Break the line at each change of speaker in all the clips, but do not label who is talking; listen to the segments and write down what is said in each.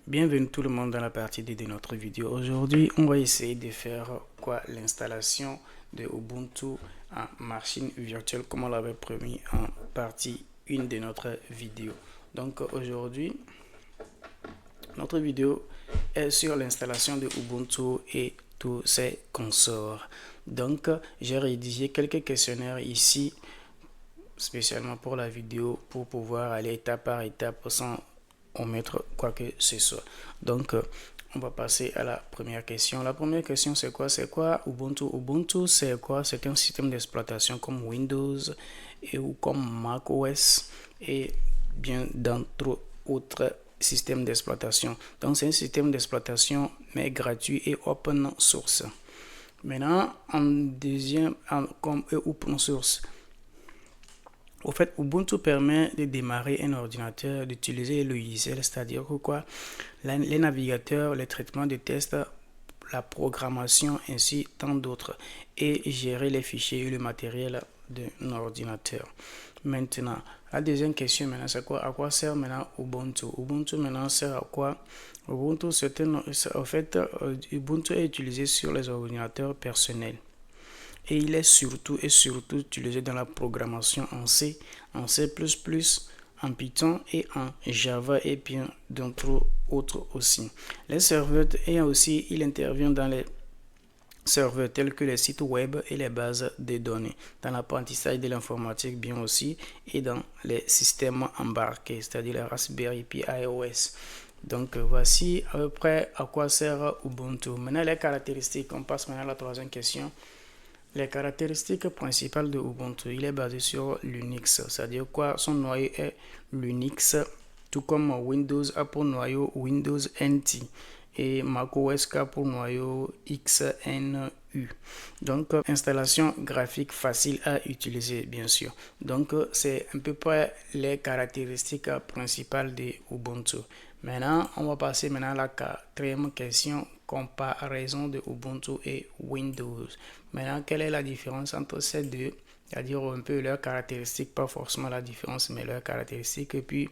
Bienvenue tout le monde dans la partie 2 de notre vidéo. Aujourd'hui, on va essayer de faire l'installation de Ubuntu en machine virtuelle comme on l'avait promis en partie 1 de notre vidéo. Donc aujourd'hui, notre vidéo est sur l'installation de Ubuntu et tous ses consorts. Donc j'ai rédigé quelques questionnaires ici spécialement pour la vidéo pour pouvoir aller étape par étape sans omettre quoi que ce soit. Donc on va passer à la première question. La première question, c'est quoi? C'est quoi Ubuntu? Ubuntu, c'est quoi? C'est un système d'exploitation comme Windows ou comme Mac OS et bien d'autres autres systèmes d'exploitation. Donc c'est un système d'exploitation mais gratuit et open source. Maintenant, en deuxième, comme open source. Au fait, Ubuntu permet de démarrer un ordinateur, d'utiliser le logiciel, c'est-à-dire que les navigateurs, les traitements de tests, la programmation, ainsi tant d'autres, et gérer les fichiers et le matériel d'un ordinateur. Maintenant, la deuxième question, maintenant, c'est quoi? À quoi sert maintenant Ubuntu? Ubuntu maintenant sert à quoi? Ubuntu, Ubuntu est utilisé sur les ordinateurs personnels. Et il est surtout utilisé dans la programmation en C, en C++, en Python et en Java et bien d'autres autres aussi. Les serveurs et aussi il intervient dans les serveurs tels que les sites web et les bases de données, dans l'apprentissage de l'informatique bien aussi et dans les systèmes embarqués, c'est-à-dire les Raspberry Pi iOS. Donc voici à peu près à quoi sert Ubuntu. Maintenant les caractéristiques, on passe maintenant à la troisième question. Les caractéristiques principales de Ubuntu, il est basé sur l'Unix, c'est-à-dire quoi? Son noyau est l'Unix, tout comme Windows a pour noyau Windows NT et macOS a pour noyau XNU. Donc, installation graphique facile à utiliser, bien sûr. Donc, c'est à peu près les caractéristiques principales de Ubuntu. Maintenant, on va passer maintenant à la quatrième question, comparaison de Ubuntu et Windows. Maintenant, quelle est la différence entre ces deux? C'est-à-dire un peu leurs caractéristiques, pas forcément la différence, mais leurs caractéristiques et puis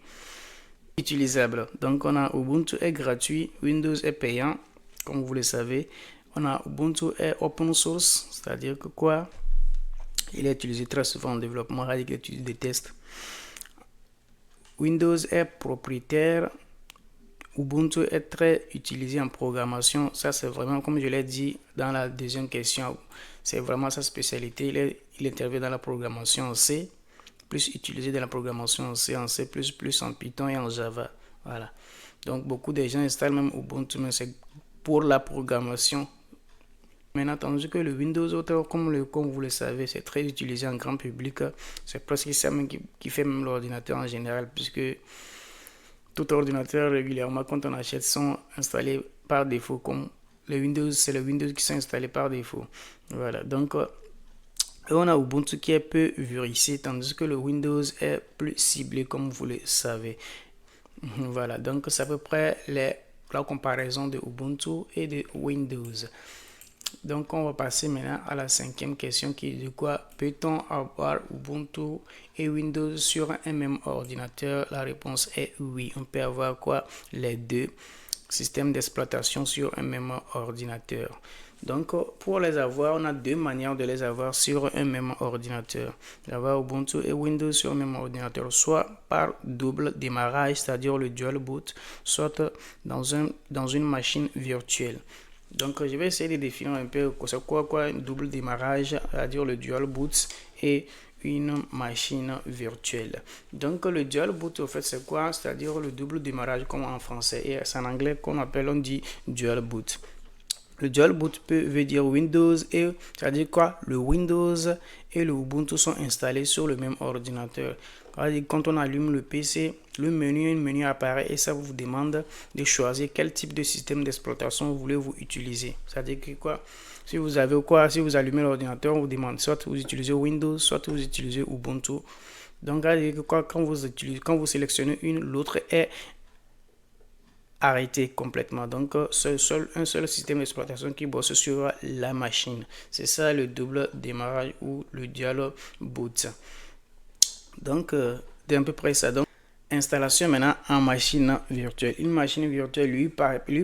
utilisable. Donc, on a Ubuntu est gratuit, Windows est payant, comme vous le savez. On a Ubuntu est open source, c'est-à-dire que quoi? Il est utilisé très souvent en développement avec l'étude des tests. Windows est propriétaire. Ubuntu est très utilisé en programmation. Ça, c'est vraiment, comme je l'ai dit dans la deuxième question, c'est vraiment sa spécialité. Il intervient dans la programmation en C, plus utilisé dans la programmation en C, en Python et en Java. Voilà. Donc, beaucoup de gens installent même Ubuntu, mais c'est pour la programmation. Mais entendu que le Windows, comme vous le savez, c'est très utilisé en grand public. C'est presque ça même qui fait même l'ordinateur en général, puisque tout ordinateur régulièrement quand on achète sont installés par défaut comme le Windows, c'est le Windows qui sont installés par défaut. Voilà, donc on a Ubuntu qui est peu vérifié tandis que le Windows est plus ciblé comme vous le savez. Voilà, donc c'est à peu près la comparaison de Ubuntu et de Windows. Donc, on va passer maintenant à la cinquième question qui est de quoi peut-on avoir Ubuntu et Windows sur un même ordinateur? La réponse est oui. On peut avoir quoi? Les deux systèmes d'exploitation sur un même ordinateur. Donc, pour les avoir, on a deux manières de les avoir sur un même ordinateur. D'avoir Ubuntu et Windows sur un même ordinateur, soit par double démarrage, c'est-à-dire le dual boot, soit dans une machine virtuelle. Donc, je vais essayer de définir un peu c'est quoi un double démarrage, c'est-à-dire le dual boot et une machine virtuelle. Donc, le dual boot, au fait, c'est quoi? C'est-à-dire le double démarrage comme en français et c'est en anglais on dit dual boot. Le dual boot veut dire Windows et c'est-à-dire quoi? Le Windows et le Ubuntu sont installés sur le même ordinateur. Quand on allume le PC, un menu apparaît et ça vous demande de choisir quel type de système d'exploitation voulez-vous utiliser. C'est-à-dire que quoi? Si vous allumez l'ordinateur, on vous demande soit vous utilisez Windows, soit vous utilisez Ubuntu. Donc, quand vous sélectionnez l'autre est arrêté complètement. Donc, un seul système d'exploitation qui bosse sur la machine. C'est ça le double démarrage ou le dual boot. Donc, c'est à peu près ça. Donc, Installation maintenant en machine virtuelle. Une machine virtuelle lui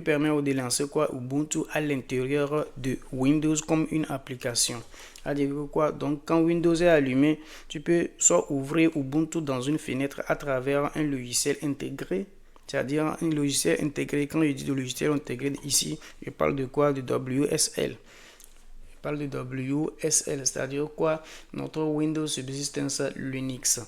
permet de lancer quoi Ubuntu à l'intérieur de Windows comme une application. C'est-à-dire quoi? Donc quand Windows est allumé, tu peux soit ouvrir Ubuntu dans une fenêtre à travers un logiciel intégré. C'est-à-dire un logiciel intégré. Quand je dis de logiciel intégré ici, je parle de quoi? De WSL. Je parle de WSL, c'est-à-dire quoi? Notre Windows Subsistence Linux.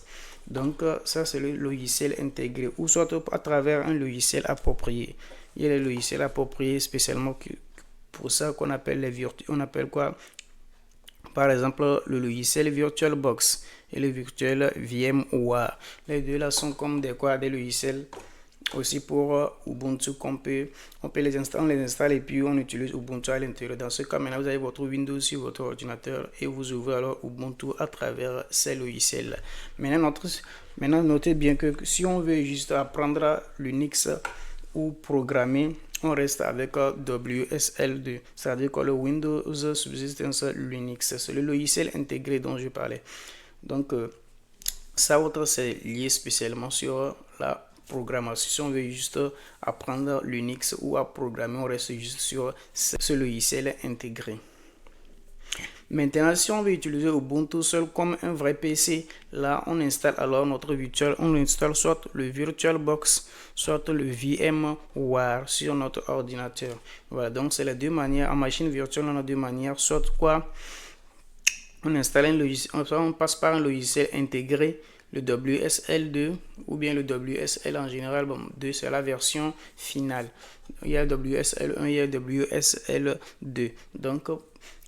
Donc, ça, c'est le logiciel intégré ou soit à travers un logiciel approprié. Il y a les logiciels appropriés spécialement pour ça qu'on appelle on appelle quoi? Par exemple, le logiciel VirtualBox et le virtuel VMware. Les deux là sont comme des logiciels aussi pour Ubuntu on peut les installer et puis on utilise Ubuntu à l'intérieur. Dans ce cas, maintenant vous avez votre Windows sur votre ordinateur et vous ouvrez alors Ubuntu à travers ces logiciels. Maintenant, notez bien que si on veut juste apprendre Linux ou programmer, on reste avec WSL2, c'est-à-dire que le Windows Subsistence Linux, c'est le logiciel intégré dont je parlais. Donc, ça autre c'est lié spécialement sur la programmation. Si on veut juste apprendre Linux ou à programmer, on reste juste sur ce logiciel intégré. Maintenant, si on veut utiliser Ubuntu seul comme un vrai PC, là on installe alors notre virtual, on installe soit le VirtualBox, soit le VMware sur notre ordinateur. Voilà, donc c'est les deux manières. En machine virtuelle, on a deux manières, soit quoi, on installe un logiciel, on passe par un logiciel intégré, le WSL2 ou bien le WSL en général. Bon, 2 c'est la version finale. Il y a WSL1, il y a WSL2. Donc,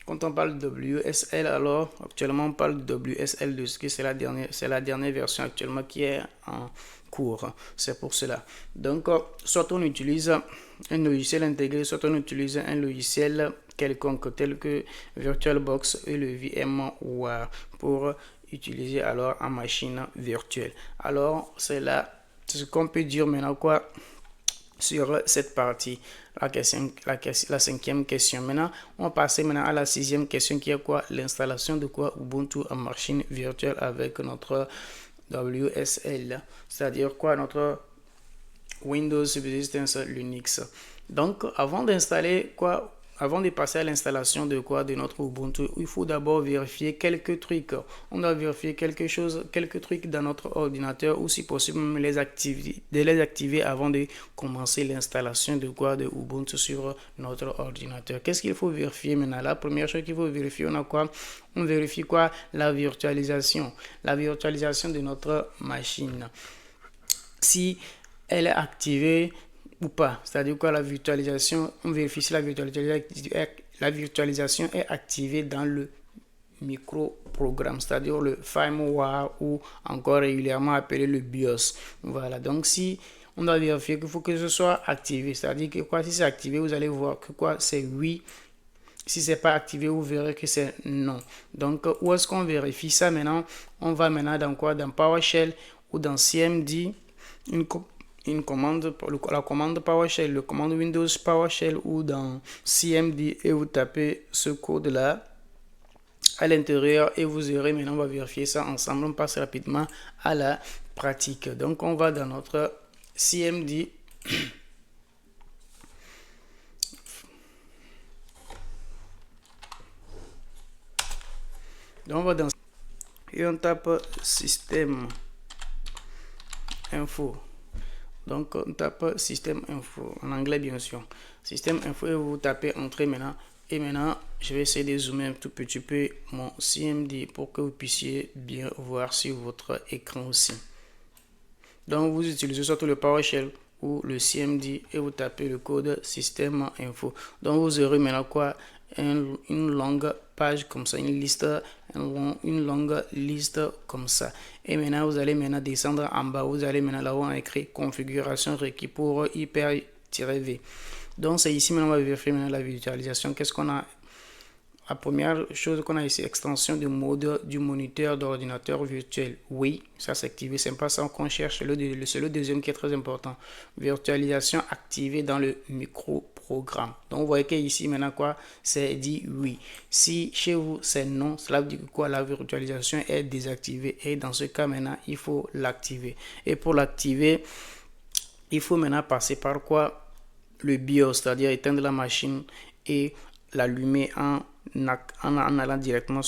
quand on parle de WSL, alors actuellement on parle de WSL2, ce que c'est la dernière version actuellement qui est en cours. C'est pour cela. Donc, soit on utilise un logiciel intégré, soit on utilise un logiciel quelconque tel que VirtualBox et le VMware pour utiliser alors en machine virtuelle. Alors, c'est là ce qu'on peut dire maintenant quoi sur cette partie, la cinquième question. Maintenant, on passe maintenant à la sixième question qui est quoi? L'installation de quoi? Ubuntu en machine virtuelle avec notre WSL, c'est-à-dire quoi? Notre Windows Subsistence Linux. Donc, avant d'installer quoi? Avant de passer à l'installation de quoi de notre Ubuntu, il faut d'abord vérifier quelques trucs. On doit vérifier quelques trucs dans notre ordinateur ou si possible les activer avant de commencer l'installation de quoi de Ubuntu sur notre ordinateur. Qu'est-ce qu'il faut vérifier maintenant? La première chose qu'il faut vérifier, on a quoi? On vérifie quoi? La virtualisation de notre machine. Si elle est activée ou pas, c'est-à-dire que la virtualisation, on vérifie si la virtualisation est activée dans le microprogramme, c'est-à-dire le firmware ou encore régulièrement appelé le BIOS. Voilà, donc si on doit vérifier qu'il faut que ce soit activé, c'est-à-dire que quoi, si c'est activé, vous allez voir que quoi, c'est oui. Si c'est pas activé, vous verrez que c'est non. Donc, où est-ce qu'on vérifie ça maintenant? On va maintenant dans quoi? Dans PowerShell ou dans CMD, une commande, la commande PowerShell, le commande Windows PowerShell ou dans CMD et vous tapez ce code là à l'intérieur et vous aurez, maintenant on va vérifier ça ensemble, on passe rapidement à la pratique. Donc on va dans notre CMD donc on va dans et on tape système info. Donc, on tape système info, en anglais bien sûr. Système info et vous tapez entrée maintenant. Et maintenant, je vais essayer de zoomer un tout petit peu mon CMD pour que vous puissiez bien voir sur votre écran aussi. Donc, vous utilisez surtout le PowerShell ou le CMD et vous tapez le code système info. Donc, vous aurez maintenant quoi? Une longue page comme ça, une longue liste comme ça. Et maintenant, vous allez maintenant descendre en bas. Vous allez maintenant là où on a écrit configuration requis pour hyper-v. Donc, c'est ici maintenant on va vérifier maintenant la virtualisation. Qu'est-ce qu'on a? la première chose qu'on a ici, extension du mode du moniteur d'ordinateur virtuel. Oui, ça c'est activé. C'est pas ça qu'on cherche. C'est le deuxième qui est très important. Virtualisation activée dans le micro-programme. Donc, vous voyez qu'ici, maintenant, quoi, c'est dit oui. Si chez vous, c'est non, cela veut dire que quoi, la virtualisation est désactivée. Et dans ce cas, maintenant, il faut l'activer. Et pour l'activer, il faut maintenant passer par quoi? Le BIOS, c'est-à-dire éteindre la machine et l'allumer en allant directement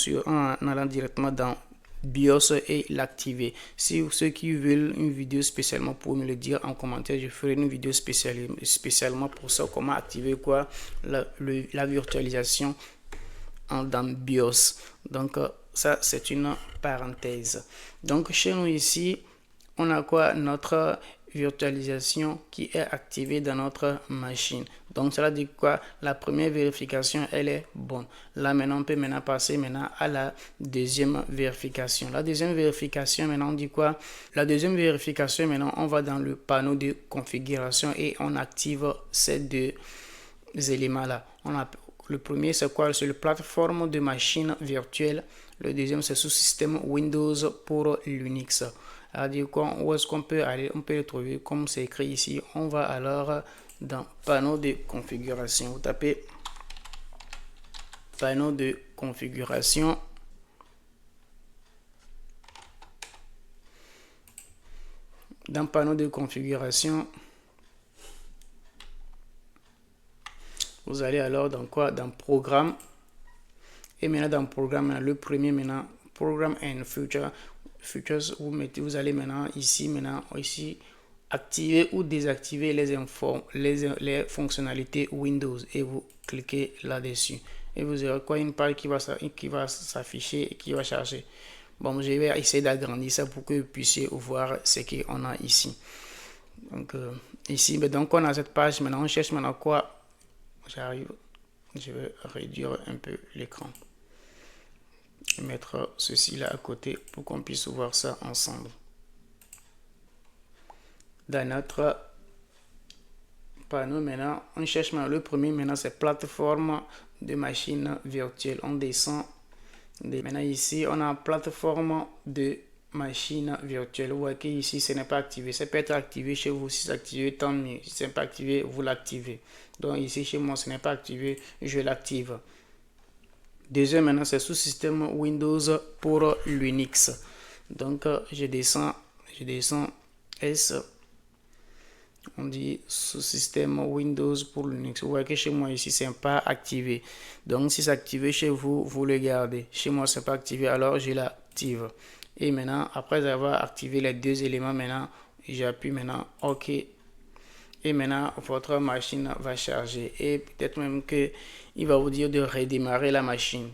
dans BIOS et l'activer. Si ceux qui veulent une vidéo spécialement pour me le dire en commentaire, je ferai une vidéo spécialement pour ça, comment activer quoi la virtualisation dans BIOS. Donc ça c'est une parenthèse. Donc chez nous ici, on a quoi? Notre virtualisation qui est activée dans notre machine. Donc cela dit quoi? La première vérification elle est bonne. Là maintenant on peut passer à la deuxième vérification. La deuxième vérification maintenant on dit quoi? La deuxième vérification maintenant on va dans le panneau de configuration et on active ces deux éléments là. Le premier c'est quoi? C'est la plateforme de machine virtuelle. Le deuxième c'est sous système Windows pour Linux. C'est-à-dire quoi? Où est-ce qu'on peut aller? On peut le trouver comme c'est écrit ici. On va alors dans panneau de configuration. Vous tapez panneau de configuration. Dans panneau de configuration, vous allez alors dans quoi? Dans programme. Et maintenant dans programme, le premier maintenant, programme and features, vous allez maintenant ici, activer ou désactiver les fonctionnalités Windows et vous cliquez là-dessus. Et vous aurez quoi? Une page qui va s'afficher et qui va charger. Bon, je vais essayer d'agrandir ça pour que vous puissiez voir ce qu'on a ici. Donc, ici, donc on a cette page. Maintenant, on cherche maintenant quoi? J'arrive. Je vais réduire un peu l'écran. Mettre ceci là à côté pour qu'on puisse voir ça ensemble. Dans notre panneau maintenant, on cherche maintenant le premier. Maintenant, c'est plateforme de machine virtuelle. On descend. Maintenant ici, on a plateforme de machine virtuelle. Vous voyez qu'ici, ce n'est pas activé. Ça peut être activé chez vous. Si c'est activé, tant mieux. Si ce n'est pas activé, vous l'activez. Donc ici, chez moi, ce n'est pas activé. Je l'active. Deuxième, maintenant, c'est sous système Windows pour Linux. Donc, je descends S. On dit sous système Windows pour Linux. Vous voyez que chez moi ici, c'est pas activé. Donc, si c'est activé chez vous, vous le gardez. Chez moi, c'est pas activé, alors je l'active. Et maintenant, après avoir activé les deux éléments, maintenant, j'appuie maintenant OK. Et maintenant, votre machine va charger. Et peut-être même que il va vous dire de redémarrer la machine.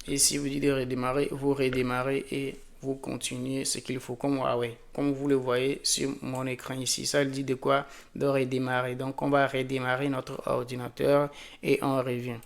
Et si vous dites de redémarrer, vous redémarrez et vous continuez ce qu'il faut. Comme vous le voyez sur mon écran ici. Ça dit de quoi? De redémarrer. Donc, on va redémarrer notre ordinateur et on revient.